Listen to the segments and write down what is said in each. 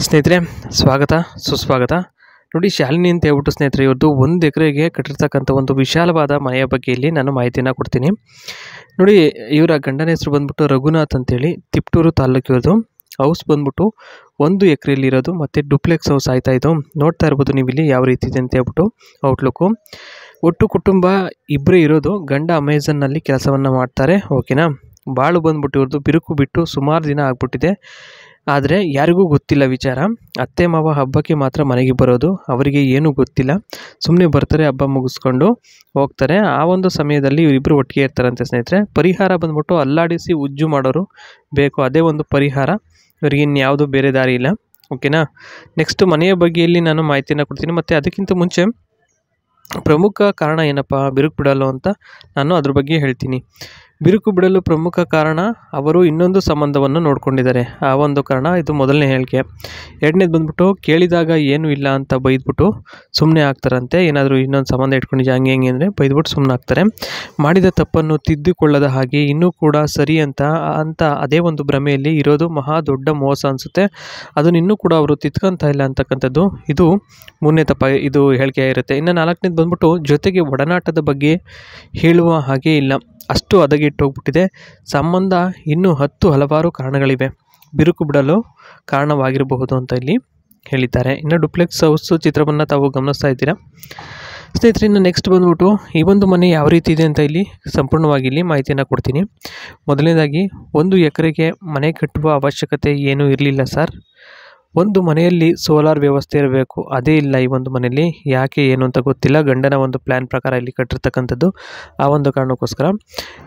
ಸ್ನೇಹಿತರೆ ಸ್ವಾಗತ ಸುಸ್ವಾಗತ. ನೋಡಿ, ಶಾಲಿನಿ ಅಂತ ಹೇಳ್ಬಿಟ್ಟು ಸ್ನೇಹಿತರೆ ಇವತ್ತು 1 ಎಕರೆಗೆ ಕಟ್ಟಿರ್ತಕ್ಕಂಥ ಒಂದು ವಿಶಾಲವಾದ ಮನೆಯ ಬಗ್ಗೆ ಇಲ್ಲಿ ನಾನು ಮಾಹಿತಿಯನ್ನು ಕೊಡ್ತೀನಿ. ನೋಡಿ, ಇವರ ಗಂಡನ ಹೆಸರು ಬಂದ್ಬಿಟ್ಟು ರಘುನಾಥ್ ಅಂತೇಳಿ, ತಿಪ್ಟೂರು ತಾಲೂಕಿರೋದು. ಹೌಸ್ ಬಂದ್ಬಿಟ್ಟು 1 ಎಕರೆಯಲ್ಲಿ ಇರೋದು ಮತ್ತು ಡುಪ್ಲೆಕ್ಸ್ ಹೌಸ್ ಆಯ್ತಾ. ಇದು ನೋಡ್ತಾ ಇರ್ಬೋದು ನೀವು ಇಲ್ಲಿ ಯಾವ ರೀತಿ ಇದೆ ಅಂತ ಹೇಳ್ಬಿಟ್ಟು ಔಟ್ಲುಕ್ಕು. ಒಟ್ಟು ಕುಟುಂಬ ಇಬ್ಬರೇ ಇರೋದು. ಗಂಡ ಅಮೆಝನ್ನಲ್ಲಿ ಕೆಲಸವನ್ನು ಮಾಡ್ತಾರೆ, ಓಕೆನಾ. ಬಾಳು ಬಂದ್ಬಿಟ್ಟು ಇವ್ರದ್ದು ಬಿರುಕು ಬಿಟ್ಟು ಸುಮಾರು ದಿನ ಆಗ್ಬಿಟ್ಟಿದೆ. ಆದರೆ ಯಾರಿಗೂ ಗೊತ್ತಿಲ್ಲ ವಿಚಾರ. ಅತ್ತೆ ಮಾವ ಹಬ್ಬಕ್ಕೆ ಮಾತ್ರ ಮನೆಗೆ ಬರೋದು, ಅವರಿಗೆ ಏನೂ ಗೊತ್ತಿಲ್ಲ. ಸುಮ್ಮನೆ ಬರ್ತಾರೆ, ಹಬ್ಬ ಮುಗಿಸ್ಕೊಂಡು ಹೋಗ್ತಾರೆ. ಆ ಒಂದು ಸಮಯದಲ್ಲಿ ಇವರಿಬ್ಬರು ಒಟ್ಟಿಗೆ ಇರ್ತಾರಂತೆ ಸ್ನೇಹಿತರೆ. ಪರಿಹಾರ ಬಂದ್ಬಿಟ್ಟು ಅಲ್ಲಾಡಿಸಿ ಉಜ್ಜು ಮಾಡೋರು ಬೇಕು, ಅದೇ ಒಂದು ಪರಿಹಾರ. ಇವರಿಗೆ ಇನ್ಯಾವುದು ಬೇರೆ ದಾರಿ ಇಲ್ಲ, ಓಕೆನಾ. ನೆಕ್ಸ್ಟ್ ಮನೆಯ ಬಗ್ಗೆ ಇಲ್ಲಿ ನಾನು ಮಾಹಿತಿಯನ್ನು ಕೊಡ್ತೀನಿ. ಮತ್ತು ಅದಕ್ಕಿಂತ ಮುಂಚೆ ಪ್ರಮುಖ ಕಾರಣ ಏನಪ್ಪ ಬಿರುಕು ಬಿಡಲು ಅಂತ ನಾನು ಅದ್ರ ಬಗ್ಗೆ ಹೇಳ್ತೀನಿ. ಬಿರುಕು ಬಿಡಲು ಪ್ರಮುಖ ಕಾರಣ ಅವರು ಇನ್ನೊಂದು ಸಂಬಂಧವನ್ನು ನೋಡ್ಕೊಂಡಿದ್ದಾರೆ, ಆ ಒಂದು ಕಾರಣ. ಇದು ಮೊದಲನೇ ಹೇಳಿಕೆ. ಎರಡನೇದು ಬಂದ್ಬಿಟ್ಟು ಕೇಳಿದಾಗ ಏನೂ ಇಲ್ಲ ಅಂತ ಬೈದ್ಬಿಟ್ಟು ಸುಮ್ಮನೆ ಆಗ್ತಾರಂತೆ. ಏನಾದರೂ ಇನ್ನೊಂದು ಸಂಬಂಧ ಇಟ್ಕೊಂಡಿದ್ದೆ ಹಂಗೆ ಅಂದರೆ ಬೈದ್ಬಿಟ್ಟು ಸುಮ್ಮನೆ ಆಗ್ತಾರೆ. ಮಾಡಿದ ತಪ್ಪನ್ನು ತಿದ್ದುಕೊಳ್ಳದ ಹಾಗೆ ಇನ್ನೂ ಕೂಡ ಸರಿ ಅಂತ ಅದೇ ಒಂದು ಭ್ರಮೆಯಲ್ಲಿ ಇರೋದು ಮಹಾ ದೊಡ್ಡ ಮೋಸ ಅನಿಸುತ್ತೆ. ಅದನ್ನು ಇನ್ನೂ ಕೂಡ ಅವರು ತಿದ್ಕೊಂತ ಇಲ್ಲ ಅಂತಕ್ಕಂಥದ್ದು ಇದು 3ನೇ ಇದು ಹೇಳಿಕೆ ಇರುತ್ತೆ. ಇನ್ನು 4ನೇದು ಬಂದ್ಬಿಟ್ಟು ಜೊತೆಗೆ ಒಡನಾಟದ ಬಗ್ಗೆ ಹೇಳುವ ಹಾಗೆ ಇಲ್ಲ, ಅಷ್ಟು ಹದಗೆಟ್ಟೋಗ್ಬಿಟ್ಟಿದೆ ಸಂಬಂಧ. ಇನ್ನೂ ಹಲವಾರು ಕಾರಣಗಳಿವೆ ಬಿರುಕು ಬಿಡಲು ಕಾರಣವಾಗಿರಬಹುದು ಅಂತ ಇಲ್ಲಿ ಹೇಳಿದ್ದಾರೆ. ಇನ್ನು ಡುಪ್ಲೆಕ್ಸ್ ಹೌಸ್ ಚಿತ್ರವನ್ನು ತಾವು ಗಮನಿಸ್ತಾ ಇದ್ದೀರಾ ಸ್ನೇಹಿತರೆ. ಇನ್ನು ನೆಕ್ಸ್ಟ್ ಬಂದ್ಬಿಟ್ಟು ಈ ಒಂದು ಮನೆ ಯಾವ ರೀತಿ ಇದೆ ಅಂತ ಇಲ್ಲಿ ಸಂಪೂರ್ಣವಾಗಿ ಇಲ್ಲಿ ಮಾಹಿತಿಯನ್ನು ಕೊಡ್ತೀನಿ. ಮೊದಲನೇದಾಗಿ 1 ಎಕರೆಗೆ ಮನೆ ಕಟ್ಟುವ ಅವಶ್ಯಕತೆ ಏನೂ ಇರಲಿಲ್ಲ ಸರ್. ಒಂದು ಮನೆಯಲ್ಲಿ ಸೋಲಾರ್ ವ್ಯವಸ್ಥೆ ಇರಬೇಕು, ಅದೇ ಇಲ್ಲ ಈ ಒಂದು ಮನೆಯಲ್ಲಿ. ಯಾಕೆ ಏನು ಅಂತ ಗೊತ್ತಿಲ್ಲ. ಗಂಡನ ಒಂದು ಪ್ಲ್ಯಾನ್ ಪ್ರಕಾರ ಇಲ್ಲಿ ಕಟ್ಟಿರ್ತಕ್ಕಂಥದ್ದು. ಆ ಒಂದು ಕಾರಣಕ್ಕೋಸ್ಕರ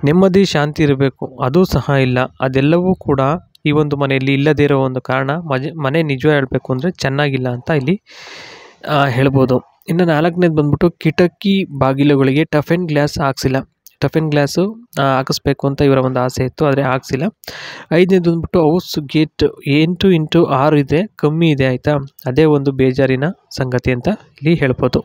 ನೆಮ್ಮದಿ ಶಾಂತಿ ಇರಬೇಕು, ಅದೂ ಸಹ ಇಲ್ಲ. ಅದೆಲ್ಲವೂ ಕೂಡ ಈ ಒಂದು ಮನೆಯಲ್ಲಿ ಇಲ್ಲದೇ ಇರೋ ಒಂದು ಕಾರಣ. ಮನೆ ನಿಜ ಹೇಳಬೇಕು ಅಂದರೆ ಚೆನ್ನಾಗಿಲ್ಲ ಅಂತ ಇಲ್ಲಿ ಹೇಳ್ಬೋದು. ಇನ್ನು 4ನೇದು ಬಂದ್ಬಿಟ್ಟು ಕಿಟಕಿ ಬಾಗಿಲುಗಳಿಗೆ ಟಫೆನ್ ಗ್ಲಾಸ್ ಹಾಕ್ಸಿಲ್ಲ. ಟಫೆನ್ ಗ್ಲಾಸು ಹಾಕಿಸ್ಬೇಕು ಅಂತ ಇವರ ಒಂದು ಆಸೆ ಇತ್ತು, ಆದರೆ ಹಾಕ್ಸಿಲ್ಲ. 5ನೇದು ಬಂದ್ಬಿಟ್ಟು ಹೌಸ್ ಗೇಟ್ 8x6 ಇದೆ, ಕಮ್ಮಿ ಇದೆ ಆಯಿತಾ. ಅದೇ ಒಂದು ಬೇಜಾರಿನ ಸಂಗತಿ ಅಂತ ಇಲ್ಲಿ ಹೇಳ್ಬೋದು.